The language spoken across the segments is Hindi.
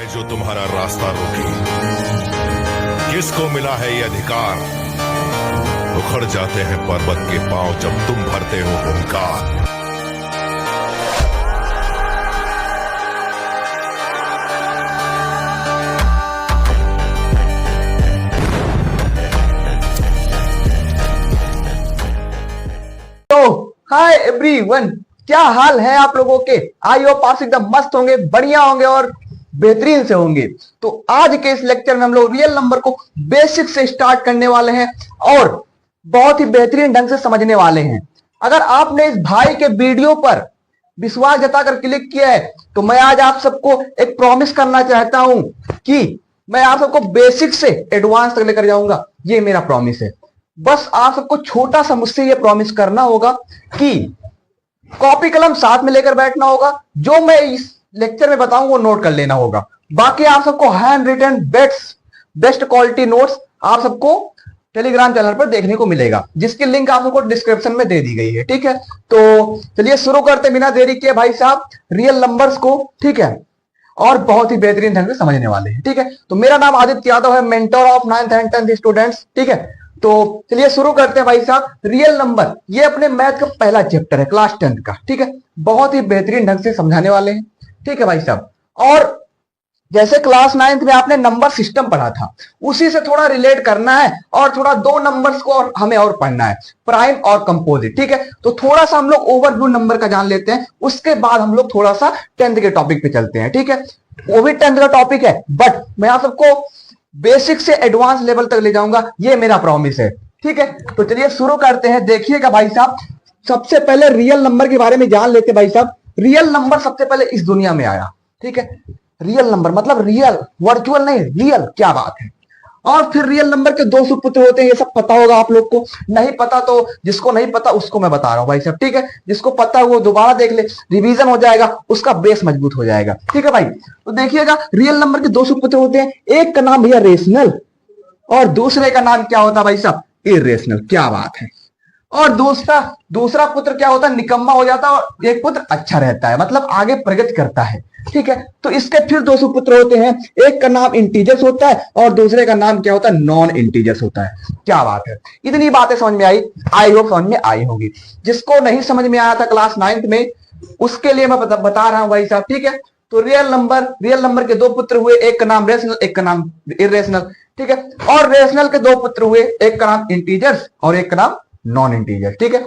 है जो तुम्हारा रास्ता रोके? किसको मिला है ये अधिकार? उखड़ जाते हैं पर्वत के पांव जब तुम भरते हो हुंकार। हाय एवरीवन, क्या हाल है आप लोगों के? आई होप आप एकदम मस्त होंगे, बढ़िया होंगे और बेहतरीन से होंगे। तो आज के इस लेक्चर में हम लोग रियल नंबर को बेसिक से स्टार्ट करने वाले हैं और बहुत ही बेहतरीन ढंग से समझने वाले हैं। अगर आपने इस भाई के वीडियो पर विश्वास जताकर क्लिक किया है तो मैं आज आप सबको एक प्रॉमिस करना चाहता हूं कि मैं आप सबको बेसिक से एडवांस तक लेकर जाऊंगा। ये मेरा प्रॉमिस है। बस आप सबको छोटा सा मुझसे ये प्रॉमिस करना होगा कि कॉपी कलम साथ में लेकर बैठना होगा। जो मैं इस लेक्चर में बताऊं वो नोट कर लेना होगा। बाकी आप सबको hand written best quality notes आप सबको टेलीग्राम चैनल पर देखने को मिलेगा, जिसकी लिंक आप सबको डिस्क्रिप्शन में दे दी गई है। ठीक है, तो चलिए शुरू करते बिना देरी किए भाई साहब रियल नंबर्स को। ठीक है, और बहुत ही बेहतरीन ढंग से समझने वाले हैं। ठीक है, तो मेरा नाम आदित्य यादव है, mentor of 9th and 10th students. ठीक है, तो चलिए शुरू करते हैं भाई साहब। रियल नंबर ये अपने मैथ का पहला चैप्टर है क्लास 10th का। ठीक है, बहुत ही बेहतरीन ढंग से समझाने वाले हैं। ठीक है भाई साहब, और जैसे क्लास 9th में आपने नंबर सिस्टम पढ़ा था उसी से थोड़ा रिलेट करना है और थोड़ा दो नंबर्स को और हमें और पढ़ना है, प्राइम और कंपोजिट। ठीक है, तो थोड़ा सा हम लोग ओवरव्यू नंबर का जान लेते हैं, उसके बाद हम लोग थोड़ा सा 10th के टॉपिक पे चलते हैं। ठीक है, वो भी 10th का टॉपिक है बट मैं आप सबको बेसिक से एडवांस लेवल तक ले जाऊंगा, ये मेरा प्रॉमिस है। ठीक है, तो चलिए शुरू करते हैं। देखिएगा भाई साहब, सबसे पहले रियल नंबर के बारे में जान लेते भाई साहब। रियल नंबर सबसे पहले इस दुनिया में आया। ठीक है, रियल नंबर मतलब रियल, वर्चुअल नहीं, रियल। क्या बात है। और फिर रियल नंबर के दो सुपुत्र होते हैं, ये सब पता होगा आप लोग को। नहीं पता तो जिसको नहीं पता उसको मैं बता रहा हूं भाई साहब। ठीक है, जिसको पता है वो दोबारा देख ले, रिवीजन हो जाएगा, उसका बेस मजबूत हो जाएगा। ठीक है भाई, तो देखिएगा रियल नंबर के दो सुपुत्र होते हैं। एक का नाम भैया रेशनल और दूसरे का नाम क्या होता है भाई साहब? इरेशनल। क्या बात है। और दूसरा पुत्र क्या होता है? निकम्मा हो जाता है और एक पुत्र अच्छा रहता है, मतलब आगे प्रगति करता है। ठीक है, तो इसके फिर दो सुपुत्र होते हैं। एक का नाम इंटीजर्स होता है और दूसरे का नाम क्या होता है? नॉन इंटीजर्स होता है। क्या बात है। इतनी बातें समझ में आई, आई होप समझ में आई होगी। जिसको नहीं समझ में आया था क्लास 9th में उसके लिए मैं बता रहा हूं भाई साहब। ठीक है, तो रियल नंबर के दो पुत्र हुए, एक का नाम रेशनल, एक का नाम इरेशनल। ठीक है, और रेशनल के दो पुत्र हुए, एक का नाम इंटीजर्स और एक का नाम नॉन इंटीजर। ठीक है,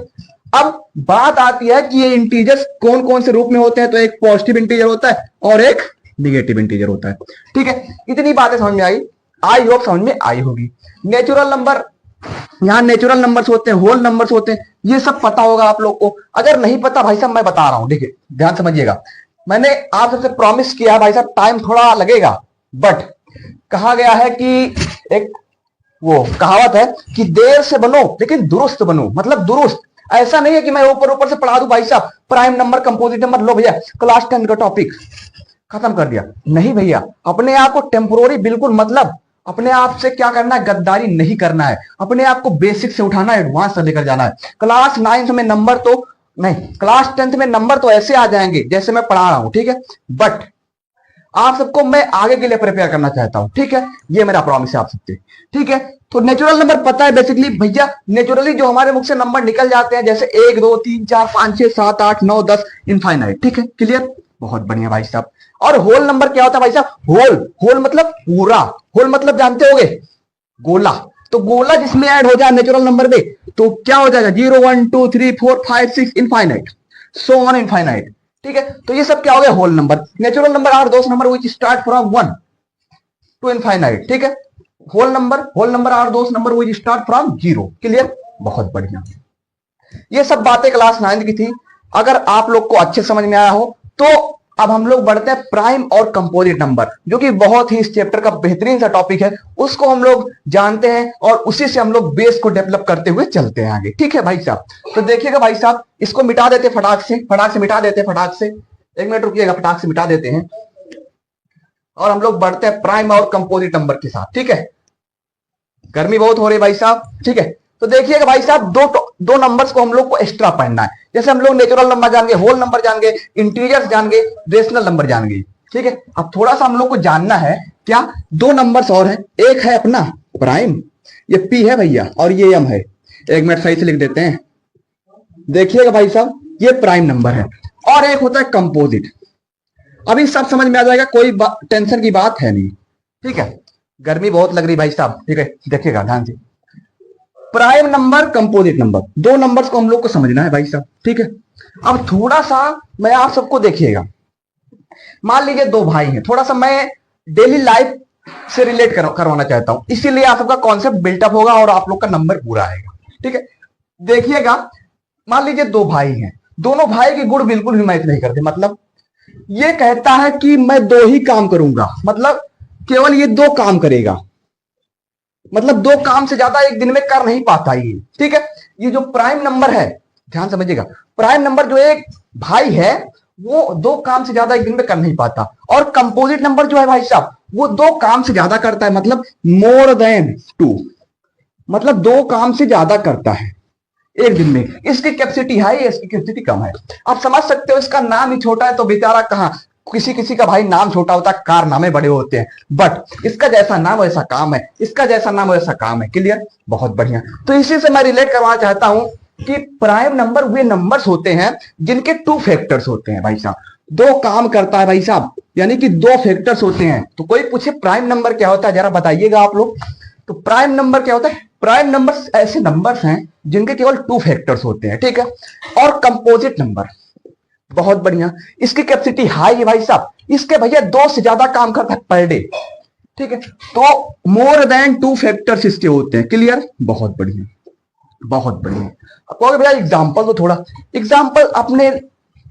अब बात आती है कि ये इंटीजर्स कौन कौन से रूप में होते हैं। तो एक पॉजिटिव इंटीजर होता है और एक निगेटिव इंटीजर होता है। ठीक है, इतनी बातें समझ में आई होप समझ में आई होगी। नेचुरल नंबर, यहां नेचुरल नंबर्स होते हैं, होल नंबर्स होते हैं, ये सब पता होगा आप लोग को। अगर नहीं पता भाई साहब मैं बता रहा हूं, देखिए ध्यान समझिएगा। मैंने आप सबसे प्रॉमिस किया भाई साहब, टाइम थोड़ा लगेगा बट कहा गया है कि एक वो कहावत है कि देर से बनो लेकिन दुरुस्त बनो, मतलब दुरुस्त। ऐसा नहीं है कि मैं ऊपर से पढ़ा दूं भाई साहब प्राइम नंबर कंपोजिट नंबर, लो भैया क्लास 10 का टॉपिक खत्म कर दिया। नहीं भैया, अपने आप को टेम्पोररी बिल्कुल, मतलब अपने आप से क्या करना है? गद्दारी नहीं करना है। अपने आप को बेसिक से उठाना है, एडवांस तक लेकर जाना है। क्लास 9th में नंबर तो नहीं, क्लास 10th में नंबर तो ऐसे आ जाएंगे जैसे मैं पढ़ा रहा हूं। ठीक है, बट आप सबको मैं आगे के लिए प्रिपेयर करना चाहता हूं। ठीक है, ये मेरा प्रॉमिस है आप सबसे। ठीक है, तो नेचुरल नंबर पता है बेसिकली भैया, नेचुरली जो हमारे मुख से नंबर निकल जाते हैं जैसे 1 2 3 4 5 6 7 8 9 10 इनफाइनाइट। ठीक है, क्लियर, बहुत बढ़िया भाई साहब। और होल नंबर क्या होता है भाई साहब? होल मतलब पूरा, होल मतलब जानते होगे गोला। तो गोला जिसमें ऐड हो जाए नेचुरल नंबर में तो क्या हो जाएगा? 0 1 2 3 4 5 6 इनफाइनाइट, सो ऑन इनफाइनाइट। ठीक है, तो ये सब क्या हो गया? Whole number. Natural number are those number which start from 1 to infinite. ठीक है, whole number are those number which start from 0। Clear, बहुत बढ़िया। ये सब बातें क्लास 9th की थी। अगर आप लोग को अच्छे समझ में आया हो तो अब हम लोग बढ़ते हैं प्राइम और कंपोजिट नंबर, जो कि बहुत ही इस चैप्टर का बेहतरीन सा टॉपिक है। उसको हम लोग जानते हैं और उसी से हम लोग बेस को डेवलप करते हुए चलते हैं आगे। ठीक है भाई साहब, तो देखिएगा भाई साहब, इसको मिटा देते फटाक से मिटा देते फटाक से। 1 मिनट रुकिएगा, फटाक से मिटा देते हैं और हम लोग बढ़ते हैं प्राइम और कंपोजिट नंबर के साथ। ठीक है, गर्मी बहुत हो रही है भाई साहब। ठीक है, तो देखिएगा भाई साहब, दो नंबर्स को हम लोग को एक्स्ट्रा पढ़ना है। जैसे हम लोग नेचुरल नंबर जान गए, होल नंबर जान गए, इंटीजर्स जान गए, रेशनल नंबर जान गए। ठीक है। अब थोड़ा सा हम लोग को जानना है क्या, दो नंबर्स और हैं, एक है अपना प्राइम, ये पी है भैया, और ये एम है। एक मिनट सही से लिख देते हैं, देखिएगा भाई साहब, ये प्राइम नंबर है, और एक होता है कंपोजिट। अभी सब समझ में आ जाएगा, कोई टेंशन की बात है नहीं, ठीक है। गर्मी बहुत लग रही भाई साहब, ठीक है, देखिएगा ध्यान से। प्राइम नंबर, कंपोजिट नंबर, दो नंबर्स को हम लोग को समझना है भाई साहब, ठीक है। अब थोड़ा सा मैं आप सबको देखिएगा, मान लीजिए दो भाई हैं, थोड़ा सा मैं डेली लाइफ से रिलेट करवाना चाहता हूं, इसीलिए आप सबका कॉन्सेप्ट बिल्टअप होगा और आप लोग का नंबर पूरा आएगा, ठीक है। देखिएगा, मान लीजिए दो भाई हैं, दोनों भाई के गुण बिल्कुल भी मैच नहीं करते। मतलब ये कहता है कि मैं दो ही काम करूंगा, मतलब केवल ये दो काम करेगा, मतलब दो काम से ज्यादा एक दिन में कर नहीं पाता ये, ठीक है। ये जो प्राइम नंबर है, ध्यान समझिएगा, प्राइम नंबर जो एक भाई है वो दो काम से ज्यादा एक दिन में कर नहीं पाता, और कंपोजिट नंबर जो है भाई साहब वो दो काम से ज्यादा करता है, मतलब मोर देन टू, मतलब दो काम से ज्यादा करता है एक दिन में। इसकी कैपेसिटी हाई है, इसकी कैपेसिटी कम है। आप समझ सकते हो, इसका नाम ही छोटा है तो बेचारा कहां, किसी किसी का भाई नाम छोटा होता है, कारनामे बड़े होते हैं, बट इसका जैसा नाम वैसा काम है, इसका जैसा नाम वैसा काम है। क्लियर, बहुत बढ़िया। तो इसी से मैं रिलेट करवाना चाहता हूं कि प्राइम नंबर वे नंबर्स होते हैं जिनके टू फैक्टर्स होते हैं भाई साहब, दो काम करता है भाई साहब, यानी कि दो फैक्टर्स होते हैं। तो कोई पूछे प्राइम नंबर क्या होता है, जरा बताइएगा आप लोग। तो प्राइम नंबर क्या होता है, प्राइम नंबर्स ऐसे नंबर्स हैं जिनके केवल टू फैक्टर्स होते हैं, ठीक है। और कंपोजिट नंबर, बहुत बढ़िया, इसकी कैपेसिटी हाई है भाई साहब, इसके भैया दो से ज्यादा काम करता है पर डे, ठीक है। तो मोर देन टू फैक्टर्स इसके होते हैं। क्लियर, बहुत बढ़िया, बहुत बढ़िया। कहोगे भैया एग्जाम्पल तो थोड़ा, एग्जाम्पल अपने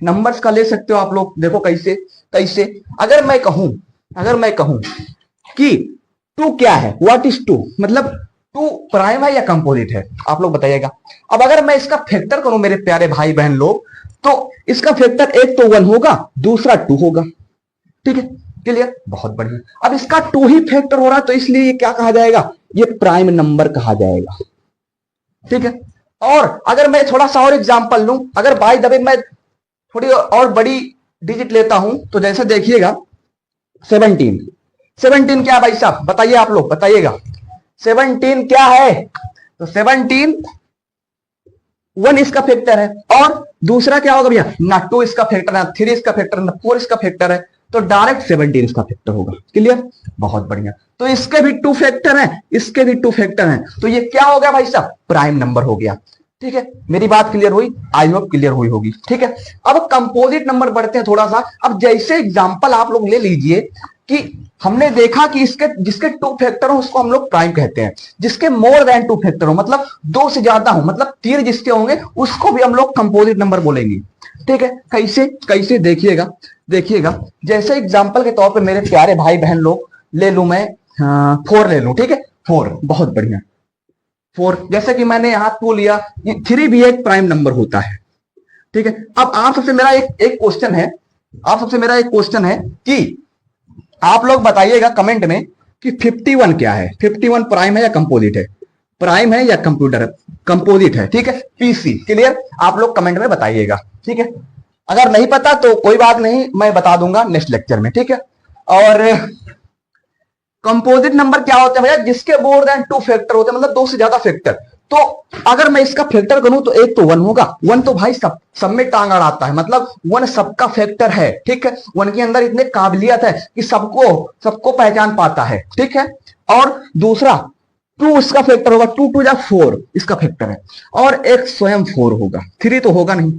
नंबर्स का ले सकते हो आप लोग। देखो कैसे कैसे, अगर मैं कहूं कि टू क्या है, व्हाट इज टू, मतलब टू प्राइम है या कंपोजिट है, आप लोग बताइएगा। अब अगर मैं इसका फैक्टर करूं मेरे प्यारे भाई बहन लोग, तो इसका फैक्टर एक तो वन होगा, दूसरा टू होगा, ठीक है। क्लियर, बहुत बढ़िया। अब इसका टू ही फैक्टर हो रहा है तो इसलिए ये क्या कहा जाएगा, ये प्राइम नंबर कहा जाएगा, ठीक है। और अगर मैं थोड़ा सा और एग्जांपल लूं, अगर बाय द वे मैं थोड़ी और बड़ी डिजिट लेता हूं, तो जैसे देखिएगा 17, 17 क्या है भाई साहब, बताइए आप लोग, बताइएगा 17 क्या है। तो 17 वन इसका फैक्टर है, और दूसरा क्या होगा भैया, ना टू इसका फैक्टर है, ना थ्री इसका फैक्टर है, ना फोर इसका फैक्टर है, तो डायरेक्ट 17 इसका फैक्टर होगा। क्लियर, बहुत बढ़िया। तो इसके भी टू फैक्टर हैं, इसके भी टू फैक्टर हैं, तो ये क्या हो गया भाई साहब, प्राइम नंबर हो गया, ठीक है। मेरी बात क्लियर हुई, आई होप क्लियर हुई होगी, ठीक है। अब कंपोजिट नंबर बढ़ते हैं थोड़ा सा। अब जैसे एग्जांपल आप लोग ले लीजिए कि हमने देखा कि इसके जिसके टू फैक्टर हो उसको हम लोग प्राइम कहते हैं, जिसके मोर देन टू फैक्टर हो, मतलब दो से ज्यादा हो, मतलब तीन जिसके होंगे उसको भी हम लोग कंपोजिट नंबर बोलेंगे, ठीक है। कैसे कैसे, देखिएगा देखिएगा। जैसे एग्जांपल के तौर पे मेरे प्यारे भाई बहन लोग ले लूं मैं, 4 ले लूं, ठीक है, 4, बहुत बढ़िया। 4, जैसे कि मैंने यहां 2 लिया, ये 3 भी एक प्राइम नंबर होता है, ठीक है। अब आप सबसे मेरा एक क्वेश्चन है, आप सबसे मेरा एक क्वेश्चन है कि आप लोग बताइएगा कमेंट में कि 51 क्या है, 51 प्राइम है या कंपोजिट है, प्राइम है या कंप्यूटर है, कंपोजिट है, ठीक है। पीसी, क्लियर, आप लोग कमेंट में बताइएगा, ठीक है। अगर नहीं पता तो कोई बात नहीं, मैं बता दूंगा नेक्स्ट लेक्चर में, ठीक है। और कंपोजिट नंबर क्या होते हैं भैया, जिसके मोर देन टू फैक्टर होते हैं, मतलब दो से ज्यादा फैक्टर। तो अगर मैं इसका फैक्टर करूं तो एक तो 1 होगा, 1 तो भाई सब में टांग अड़ाता है, मतलब 1 सबका फैक्टर है, ठीक है। 1 के अंदर इतने काबिलियत है कि सबको पहचान पाता है, ठीक है। और दूसरा 2 इसका फैक्टर होगा, 2 2 4 इसका फैक्टर है, और एक स्वयं 4 होगा, 3 तो होगा नहीं,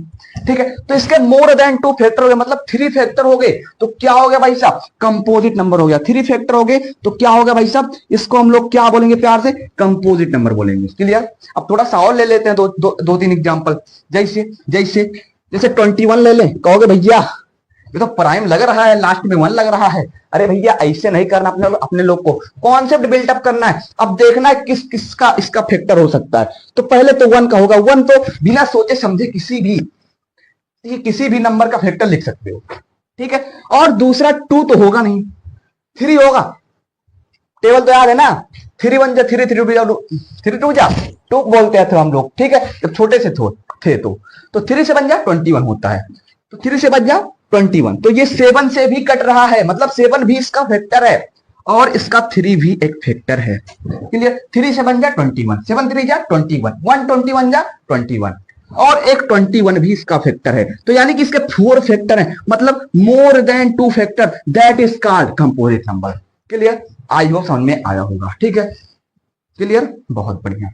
ठीक है। तो इसके मोर देन 2 फैक्टर हो गए, मतलब 3 फैक्टर हो गए, तो क्या हो गया भाई साहब, कंपोजिट नंबर हो गया। 3 फैक्टर हो गए तो क्या हो गया भाई साहब, इसको हम लोग क्या बोलेंगे प्यार से, कंपोजिट नंबर बोलेंगे। क्लियर। अब थोड़ा सा और ले लेते हैं, दो तीन एग्जांपल। जैसे जैसे जैसे 21 ले लें, कहोगे भैया ये तो प्राइम लग रहा है, लास्ट में 1 लग रहा है। अरे भैया ऐसे नहीं करना, अपने लोग को कॉन्सेप्ट बिल्डअप करना है। अब देखना है किसका इसका फैक्टर हो सकता है। तो पहले तो 1 का होगा, 1 तो बिना सोचे समझे किसी भी नंबर का फैक्टर लिख सकते हो, ठीक है। और दूसरा 2 तो होगा नहीं, 3 होगा। टेबल तो याद है ना, 3 1 जा 3, 3 2 जा 2 बोलते थे हम लोग, ठीक है, जब छोटे से थे तो 3 से बन जा 21 होता है, तो 3 से बन जा 21, तो ये 7 से भी कट रहा है, मतलब 7 भी इसका फैक्टर है और इसका 3 भी एक फैक्टर है। क्लियर? 3 से बन जा 21, 7 3 जा 21, 121 जा 21 और एक 21 भी इसका फैक्टर है। तो यानी कि इसके 4 फैक्टर हैं, मतलब more than 2 factor, that is called composite number. Clear? I hope समझ में आया होगा। ठीक है, क्लियर? बहुत बढ़िया।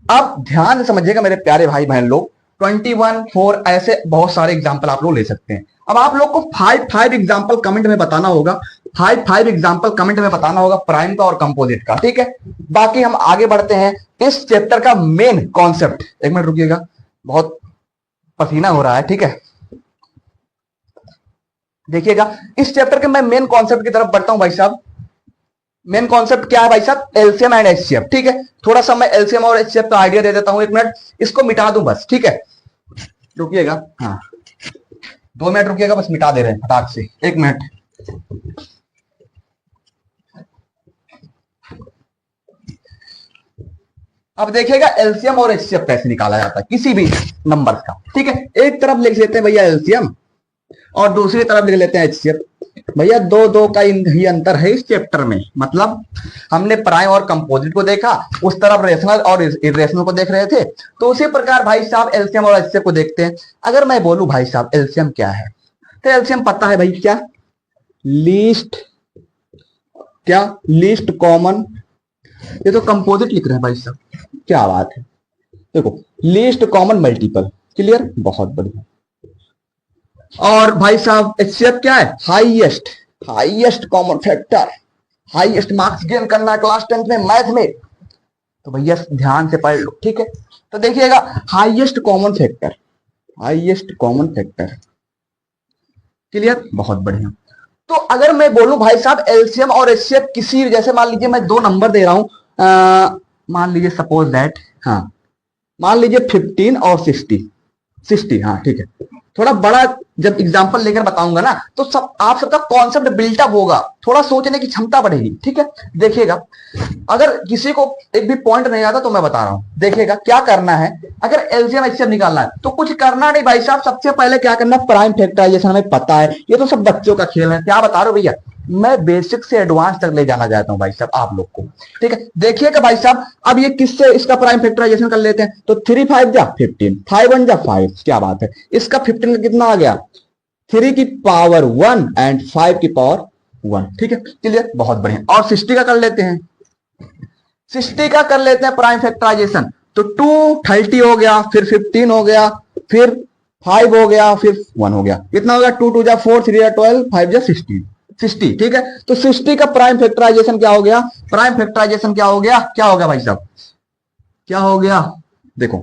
अब ध्यान से समझिएगा मेरे प्यारे भाई बहन लोग, 21, 4 ऐसे बहुत सारे एग्जाम्पल आप लोग ले सकते हैं। अब आप लोग को 5 एग्जाम्पल कमेंट में बताना होगा, 5 एग्जाम्पल कमेंट में बताना होगा प्राइम का और कंपोजिट का। ठीक है, बाकी हम आगे बढ़ते हैं इस चैप्टर का मेन कॉन्सेप्ट। एक मिनट रुकिएगा, बहुत पसीना हो रहा है। ठीक है, देखिएगा इस चैप्टर के मैं मेन कॉन्सेप्ट की तरफ बढ़ता हूं भाई साहब। मेन कॉन्सेप्ट क्या है भाई साहब? LCM and HCF. ठीक है, थोड़ा सा मैं एलसीएम और एचसीएफ का आइडिया दे देता हूं, 1 मिनट इसको मिटा दूं बस। ठीक है, रुकिएगा, हाँ 2 मिनट रुकिएगा, बस मिटा दे रहे हैं फटाक से, 1 मिनट। अब देखिएगा एलसीएम और एचसीएफ कैसे निकाला जाता है किसी भी नंबर का। ठीक है, एक तरफ लिख लेते हैं भैया एलसीएम और दूसरी तरफ लिख लेते हैं एचसीएफ। भैया 2 का ही अंतर है इस चैप्टर में, मतलब हमने प्राइम और कंपोजिट को देखा, उस तरफ रेशनल और इरेशनल को देख रहे थे, तो उसी प्रकार भाई साहब एलसीएम और एचसीएफ को देखते हैं। अगर मैं बोलूं भाई साहब एलसीएम क्या है, तो एलसीएम पता है भाई क्या? लीस्ट कॉमन, ये तो कंपोजिट लिख रहे हैं भाई साहब, क्या बात है। देखो लीस्ट कॉमन मल्टीपल। क्लियर? बहुत बढ़िया। और भाई साहब एचसीएफ क्या है? Highest common factor, highest marks gain करना है क्लास 10th में मैथ में, तो भैया ध्यान से पढ़ लो। ठीक है, तो देखिएगा हाईएस्ट कॉमन फैक्टर। क्लियर? बहुत बढ़िया। तो अगर मैं बोलूं भाई साहब एलसीएम और एचसीएफ किसी, जैसे मान लीजिए मैं 2 नंबर दे रहा हूं, मान लीजिए सपोज दैट, हाँ मान लीजिए 15 और 60। हाँ ठीक है, थोड़ा बड़ा जब एग्जांपल लेकर बताऊंगा ना तो सब आप सबका कॉन्सेप्ट बिल्टअप होगा, थोड़ा सोचने की क्षमता बढ़ेगी। ठीक है, देखिएगा अगर किसी को एक भी पॉइंट नहीं आता तो मैं बता रहा हूं, देखिएगा क्या करना है। अगर एलसीएम एचसीएफ निकालना है तो कुछ करना नहीं भाई साहब, सबसे पहले क्या करना है, प्राइम फैक्टराइजेशन हमें पता है, ये तो सब बच्चों का खेल है। क्या बता रहे हो भैया, मैं बेसिक से एडवांस तक ले जाना चाहता हूं भाई साहब आप लोग को। ठीक है, देखिएगा भाई साहब, अब ये किससे इसका प्राइम फैक्टराइजेशन कर लेते हैं, तो 3 5 जा 15, 5 1 जा 5, क्या बात है। इसका 15 का कितना आ गया? 3 की पावर 1 एंड 5 की पावर 1। ठीक है, क्लियर? बहुत बढ़िया। और 60 का कर लेते हैं, 60 का कर लेते हैं प्राइम फैक्टराइजेशन, तो 2 30 हो गया, फिर 15 हो गया, फिर 5 हो गया, फिर 1 हो गया। कितना हो गया? 2 2 जा 4, 3 जा 12, 5 जा 16। ठीक है, तो 60 का प्राइम फैक्टराइजेशन क्या हो गया? प्राइम फैक्टराइजेशन क्या हो गया? क्या हो गया भाई साहब? क्या हो गया? देखो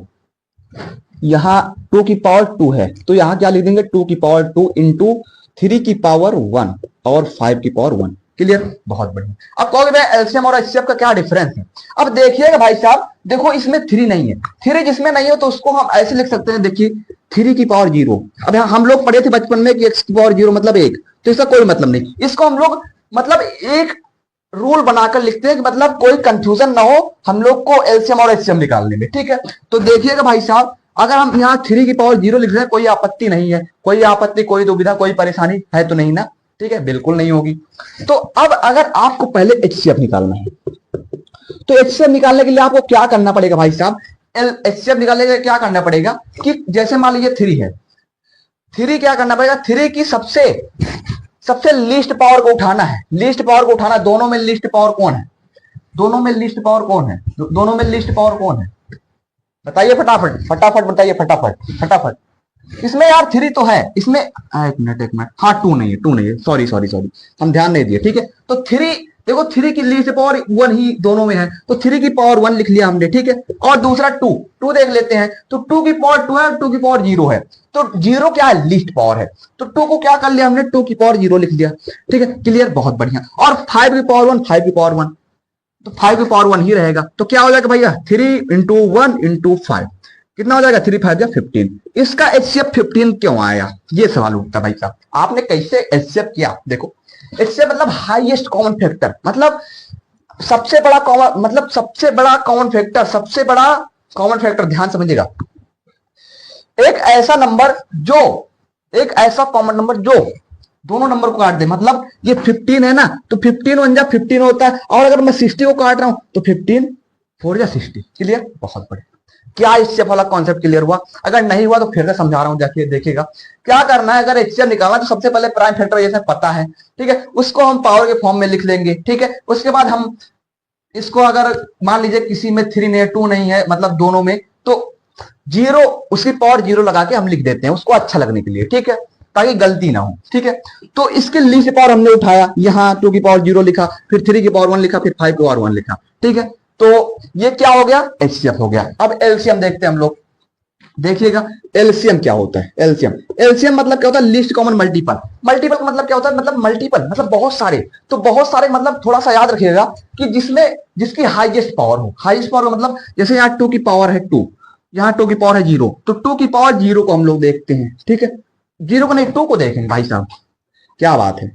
यहां 2 की पावर 2 है, तो यहां क्या लिख देंगे? 2 की पावर 2 इंटू 3 की पावर 1 और 5 की पावर 1। क्लियर? बहुत बढ़िया। अब कहोगे भाई एलसीएम और एचसीएफ का क्या डिफरेंस है? अब देखिएगा भाई साहब, देखो इसमें 3 नहीं है, 3 जिसमें नहीं हो तो उसको हम ऐसे लिख सकते हैं, देखिए 3 की पावर 0। अब हम लोग पढ़े थे बचपन में कि x की पावर 0 मतलब 1, तो इसका कोई मतलब नहीं। इसको हम लोग मतलब एक रूल बनाकर लिखते हैं कि मतलब कोई कंफ्यूजन ना हो हम लोग को एलसीएम और एचसीएफ निकालने में। ठीक है, तो देखिएगा भाई साहब, अगर हम यहाँ 3 की पावर 0 लिख रहे हैं, कोई आपत्ति नहीं है, कोई आपत्ति, कोई दुविधा, कोई परेशानी है तो नहीं ना? ठीक है, बिल्कुल नहीं होगी। तो अब अगर आपको पहले एचसीएफ निकालना है, तो एचसीएफ निकालने के लिए आपको क्या करना पड़ेगा भाई साहब? एचसीएफ निकालने के लिए क्या करना पड़ेगा कि जैसे मान लीजिए 3 है, 3 क्या करना पड़ेगा? 3 की सबसे लीस्ट पावर को उठाना है। लीस्ट पावर को उठाना, दोनों में लीस्ट पावर कौन है? दोनों में लीस्ट पावर कौन है? दोनों में लीस्ट पावर कौन है? बताइए फटाफट बताइए, फटाफट। इसमें यार 3 तो है, इसमें एक मिनट, हाँ 2 नहीं है, सॉरी हम ध्यान नहीं दिए। ठीक है, तो 3 देखो, 3 की लीस्ट पावर 1 ही दोनों में है, तो 3 की पावर 1 लिख लिया हमने। ठीक है, और दूसरा 2 देख लेते हैं, तो 2 की पावर 2 है और 2 की पावर 0 है, तो 0 क्या है? लीस्ट पावर है, तो 2 को क्या कर लिया हमने? 2 की पावर 0 लिख दिया। ठीक है, क्लियर? बहुत बढ़िया। और 5 की पावर 1, 5 की पावर 1, तो 5 की पावर 1 ही रहेगा, तो क्या हो जाएगा भैया? 3 इंटू 1 इंटू 5, कितना हो जाएगा? 3 5 15। इसका एचसीएफ 15 क्यों आया? ये सवाल उठता भाई साहब, आपने कैसे एचसीएफ किया? देखो एचसीएफ मतलब हाईएस्ट कॉमन फैक्टर, मतलब सबसे बड़ा कॉमन फैक्टर। ध्यान समझिएगा, एक ऐसा नंबर जो एक ऐसा कॉमन नंबर जो दोनों नंबर को काट दे, मतलब ये 15 है ना, तो 15 1 जा 15 होता है, और अगर मैं 60 को काट रहा हूं तो 15 4 जा 60। क्लियर? बहुत बढ़िया। क्या एचसीएफ वाला कॉन्सेप्ट क्लियर हुआ? अगर नहीं हुआ तो फिर से समझा रहा हूं, जाके देखिएगा। क्या करना है, अगर एचसीएफ निकालना तो सबसे पहले प्राइम फैक्टराइजेशन पता है, ठीक है, उसको हम पावर के फॉर्म में लिख लेंगे, ठीक है। उसके बाद हम इसको, अगर मान लीजिए किसी में 3 नहीं है 2 नहीं है, मतलब दोनों में, तो 0 उसकी पावर 0 लगा के हम लिख देते हैं, उसको अच्छा लगने के लिए, ठीक है, ताकि गलती ना हो, ठीक है। तो इसके लीस्ट पावर हमने उठाया, यहां 2 की पावर 0 लिखा, फिर 3 की पावर 1 लिखा, फिर 5 की पावर 1 लिखा, ठीक है। तो ये क्या हो गया? एचसीएफ हो गया। अब एलसीएम देखते हैं हम लोग। देखिएगा एलसीएम क्या होता है। एलसीएम मतलब क्या होता है? Least common multiple. मल्टीपल का मतलब क्या होता है? मतलब मल्टीपल मतलब बहुत सारे। तो बहुत सारे मतलब थोड़ा सा याद रखिएगा कि जिसकी हाईएस्ट पावर हो। हाईएस्ट पावर का मतलब जैसे यहाँ 2 की पावर है 2, यहाँ 2 की पावर है 0, तो 2 की पावर 0 को हम लोग देखते हैं, ठीक है। 0 को नहीं 2 को देखेंगे भाई साहब, क्या बात है,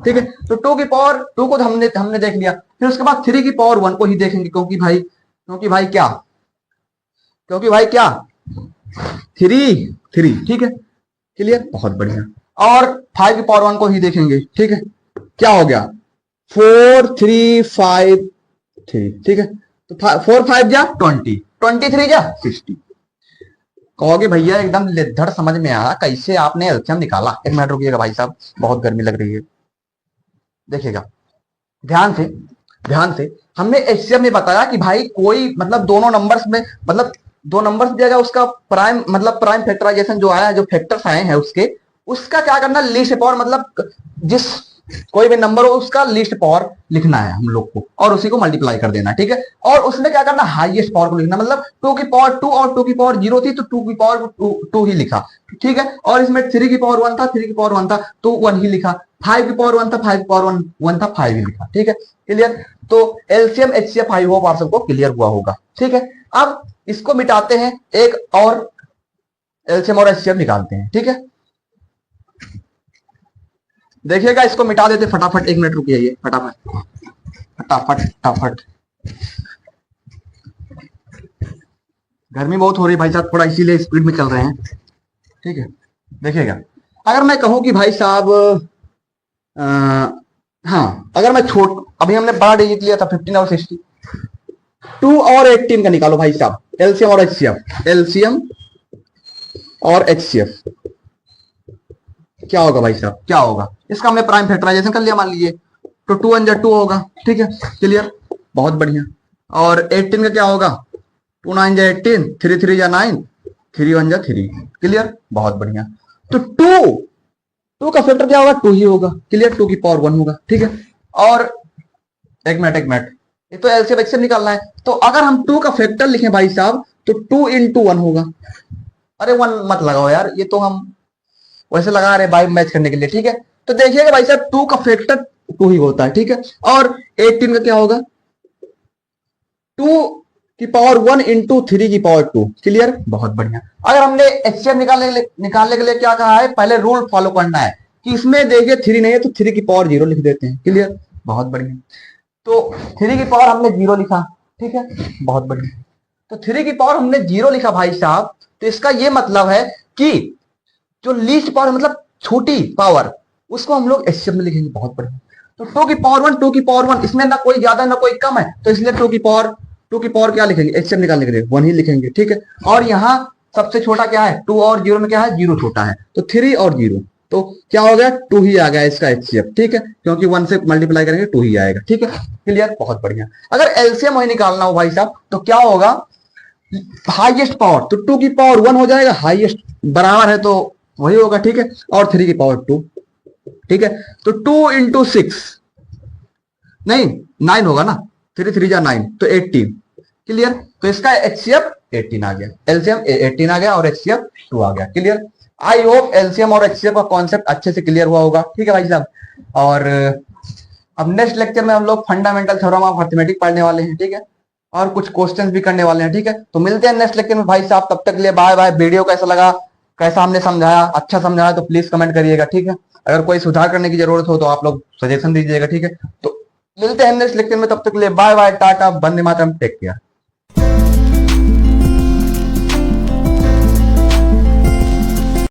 ठीक है। तो 2 की पावर 2 को हमने देख लिया, फिर उसके बाद 3 की पावर 1 को ही देखेंगे, क्योंकि भाई क्या 3, ठीक है। क्लियर? बहुत बढ़िया। और 5 की पावर 1 को ही देखेंगे, ठीक है। क्या हो गया? 4 3 5 3, ठीक है। तो 4 5 जा 20, 23 जा 60। कहोगे भैया एकदम लेधड़ समझ में आया, कैसे आपने एलसीएम निकाला? एक मिनट रुकिएगा भाई साहब, बहुत गर्मी लग रही है। देखिएगा ध्यान से हमने एचसीएफ में बताया कि भाई कोई मतलब दोनों नंबर्स में, मतलब दो नंबर्स दिया गया, उसका प्राइम मतलब प्राइम फैक्टराइजेशन जो आया है, जो फैक्टर्स आए हैं उसका क्या करना? लीस्ट पावर, मतलब जिस कोई भी नंबर हो उसका लीस्ट पावर लिखना है हम लोग को, और उसी को मल्टीप्लाई कर देना, ठीक है। और उसमें क्या करना? हाईएस्ट पावर को लिखना, मतलब 2 की पावर 2 और 2 की पावर 0 थी, तो 2 की पावर 2 ही लिखा, ठीक है। और इसमें 3 की पावर 1 था, 3 की पावर 1 था, तो 1 ही लिखा। 5 की पावर 1 था, 5 की पावर 1 था, 5 ही लिखा, ठीक है। क्लियर? तो एलसीएम एचसीएफ आई होप आप सबको क्लियर हुआ होगा, ठीक है। अब इसको मिटाते हैं, एक और एलसीएम और एचसीएफ निकालते हैं, ठीक है। देखिएगा इसको मिटा देते फटाफट, 1 मिनट रुकिए, फटाफट। गर्मी बहुत हो रही है भाई साहब, थोड़ा इसीलिए स्पीड में चल रहे हैं, ठीक है। देखिएगा अगर मैं कहूं कि भाई साहब हाँ, अगर मैं अभी हमने बड़ा डिजिट लिया था 15 और 60, 2 और 18 का निकालो भाई साहब, एलसीएम और एचसीएफ क्या होगा भाई साहब? क्या होगा? इसका हमने प्राइम फैक्टराइजेशन कर लिया मान लीजिए, तो 2 1 जा 2 होगा, ठीक है। क्लियर? बहुत बढ़िया। और 18 का क्या होगा? 2 9 जा 18, 3 3 जा 9, 3 1 जा 3। क्लियर? बहुत बढ़िया। तो 2 का फैक्टर क्या होगा? 2 ही होगा। क्लियर? 2 की पावर 1 होगा, ठीक है। और एक मिनट, ये तो एलसीएम एचसीएफ निकालना है, तो अगर हम 2 का फैक्टर लिखें भाई साहब, तो 2 into 1 होगा। अरे 1 मत लगाओ यार, ये तो हम वैसे लगा रहे भाई मैच करने के लिए, ठीक है। तो देखिएगा भाई साहब 2 का फैक्टर 2 ही होता है, ठीक है। और 18 का क्या होगा? 2 की पावर 1 into 3 की पावर 2। क्लियर? बहुत बढ़िया। अगर हमने एचसीएफ निकालने के लिए क्या कहा है? पहले रूल फॉलो करना है कि इसमें देखिए 3 नहीं है तो 3 की पावर 0 लिख देते हैं। क्लियर? बहुत बढ़िया। तो 3 की पावर हमने 0 लिखा, ठीक है, बहुत बढ़िया। तो 3 की पावर हमने 0 लिखा भाई साहब, तो इसका ये मतलब है कि जो लीस्ट पावर मतलब छोटी पावर, उसको हम लोग एचसीएफ में लिखेंगे। बहुत बढ़िया। तो 2 की पावर 1, इसमें ना कोई ज्यादा ना कोई कम है, तो इसलिए 2 की पावर क्या लिखेंगे? एचसीएफ निकालने के लिए 1 ही लिखेंगे, ठीक है। और यहाँ सबसे छोटा क्या है? 2 और 0 में क्या है? 0 छोटा है, तो 3 और 0, तो क्या हो गया? 2 ही आ गया इसका एचसीएफ, ठीक है, क्योंकि 1 से मल्टीप्लाई करेंगे 2 ही आएगा, ठीक है। क्लियर? बहुत बढ़िया। अगर एलसीएम वही निकालना हो भाई साहब, तो क्या होगा? हाईएस्ट पावर, तो 2 की पावर 1 हो जाएगा, हाईएस्ट बराबर है तो वही होगा, ठीक है। और 3 की पावर 2, ठीक है। तो 2 into 6 नहीं 9 होगा ना, 3 3 जा 9, तो 18। क्लियर? तो इसका एचसीएफ 18 आ गया, एलसीएम 18 आ गया और एचसीएफ 2 आ गया। क्लियर? आई होप एलसीएम और एचसीएफ का कॉन्सेप्ट अच्छे से क्लियर हुआ होगा, ठीक है भाई साहब। और अब नेक्स्ट लेक्चर में हम लोग फंडामेंटल थ्योरम ऑफ अरिथमेटिक पढ़ने वाले हैं, ठीक है, और कुछ क्वेश्चंस भी करने वाले हैं, ठीक है। तो मिलते हैं नेक्स्ट लेक्चर में भाई साहब, तब तक के लिए बाय बाय। वीडियो कैसा लगा, कैसा हमने समझाया, अच्छा समझाया तो प्लीज कमेंट करिएगा, ठीक है। अगर कोई सुधार करने की जरूरत हो तो आप लोग सजेशन दीजिएगा, ठीक है। तो मिलते हैं नेक्स्ट लेक्चर में, तब तक के लिए bye bye, Tata, Vande Mataram, take care.